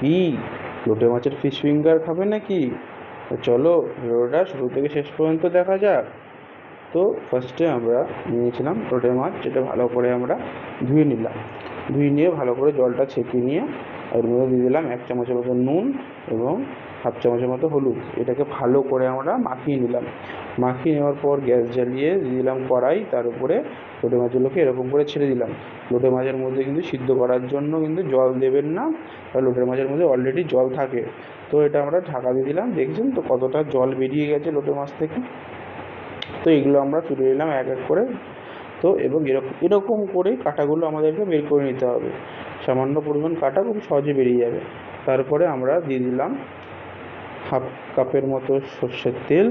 কি লোটে মাছের ফিশ ফিঙ্গার খাবে নাকি? তো চলো ভিডিওটা শুরু থেকে শেষ পর্যন্ত দেখা যাক। তো ফার্স্টে আমরা নিয়েছিলাম লোটে মাছ, যেটা ভালো করে আমরা ধুয়ে নিলাম। ধুয়ে নিয়ে ভালো করে জলটা ছেঁকে নিয়ে এর মধ্যে দিয়ে দিলাম 1 চামচের মতো নুন এবং হাফ চামচের মতো হলুদ। এটাকে ভালো করে আমরা মাখিয়ে নিলাম। মাখিয়ে নেওয়ার পর গ্যাস জ্বালিয়ে দিয়ে দিলাম কড়াই, তার উপরে লোটে মাছগুলোকে এরকম করে ছেড়ে দিলাম। লোটে মাছের মধ্যে কিন্তু সিদ্ধ করার জন্য কিন্তু জল দেবেন না, কারণ লোটে মাছের মধ্যে অলরেডি জল থাকে। তো এটা আমরা ঢাকা দিয়ে দিলাম। দেখছেন তো কতটা জল বেরিয়ে গেছে লোটে মাছ থেকে। তো এগুলো আমরা তুলে নিলাম এক এক করে। তো এবং এরকম এরকম করে কাঁটাগুলো আমাদেরকে বের করে নিতে হবে। সামান্য পরিমাণ কাঁটা খুব সহজে বেরিয়ে যাবে। তারপরে আমরা দিয়ে দিলাম হাফ কাপের মতো সর্ষের তেল,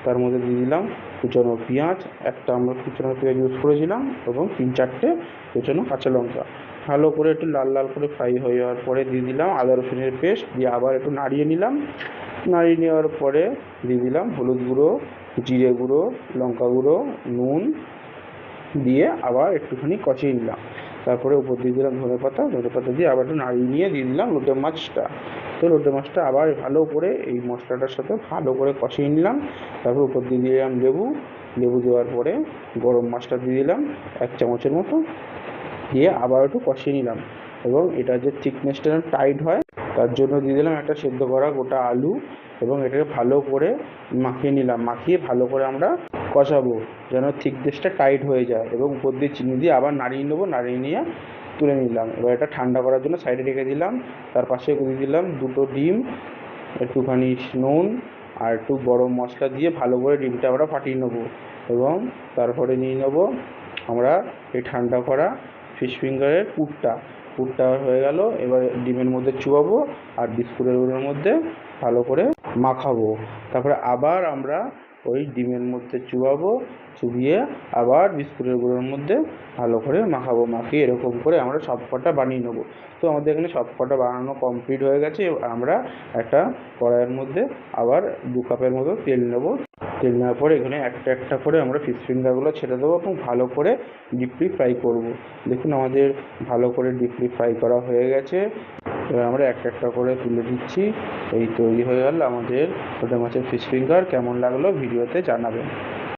তার মধ্যে দিয়ে দিলাম কুচানো পেঁয়াজ, একটা আমরা কুচানো পেঁয়াজ ইউজ করেছিলাম, এবং 3-4টে কুচানো কাঁচা লঙ্কা। ভালো করে একটু লাল লাল করে ফ্রাই হয়ে যাওয়ার পরে দিয়ে দিলাম আদা রসুনের পেস্ট, দিয়ে আবার একটু নাড়িয়ে নিলাম। নাড়িয়ে নেওয়ার পরে দিয়ে দিলাম হলুদ গুঁড়ো, জিরে গুঁড়ো, লঙ্কা গুঁড়ো, নুন দিয়ে আবার একটুখানি কষিয়ে নিলাম। তারপরে উপর দিয়ে দিলাম ধনেপাতা, ধনেপাতা দিয়ে আবার একটু নাড়িয়ে নিয়ে দিয়ে দিলাম লোটে মাছটা। তো লোটে মাছটা আবার ভালো করে এই মশলাটার সাথে ভালো করে কষিয়ে নিলাম। তারপর উপর দিয়ে দিলাম লেবু, লেবু দেওয়ার পরে গরম মশলা দিয়ে দিলাম 1 চামচের মতো, দিয়ে আবার একটু কষিয়ে নিলাম। এবং এটা যে থিকনেসটা টাইট হয় তার জন্য দিয়ে দিলাম একটা সেদ্ধ করা গোটা আলু, এবং এটাকে ভালো করে মাখিয়ে নিলাম। মাখিয়ে ভালো করে আমরা কষাবো যেন থিকনেসটা টাইট হয়ে যায়, এবং উপর দিয়ে চিনি দিয়ে আবার নাড়িয়ে নেবো। নাড়িয়ে নিয়ে তুলে নিলাম। এবার এটা ঠান্ডা করার জন্য সাইডে রেখে দিলাম। তার পাশে দিয়ে দিলাম 2টো ডিম, একটুখানি নুন আর একটু গরম মশলা দিয়ে ভালো করে ডিমটা আমরা ফাটিয়ে নেবো। এবং তারপরে নিয়ে নেবো আমরা এই ঠান্ডা করা ফিশ ফিঙ্গারের পুরটা। পুরটা হয়ে গেল, এবার ডিমের মধ্যে চুবাবো আর বিস্কুটের গুঁড়োর মধ্যে ভালো করে মাখাবো। তারপরে আবার আমরা ওই ডিমের মধ্যে চুবাবো, চুবিয়ে আবার বিস্কুটের গুঁড়োর মধ্যে ভালো করে মাখাবো। মাখিয়ে এরকম করে আমরা সব কটা বানিয়ে নেবো। তো আমাদের এখানে সব কটা বানানো কমপ্লিট হয়ে গেছে। আমরা একটা কড়াইয়ের মধ্যে আবার 2 কাপের মতো তেল নেবো। তেল নেওয়ার পরে এখানে একটা একটা করে আমরা ফিশ ফিঙ্গারগুলো ছেড়ে দেবো এবং ভালো করে ডিপলি ফ্রাই করব। দেখুন আমাদের ভালো করে ডিপলি ফ্রাই করা হয়ে গেছে। এবার আমরা একটা একটা করে তুলে দিচ্ছি। এই তৈরি হয়ে গেল আমাদের লোটে মাছের ফিশ ফিঙ্গার। কেমন লাগলো ভিডিওতে জানাবেন।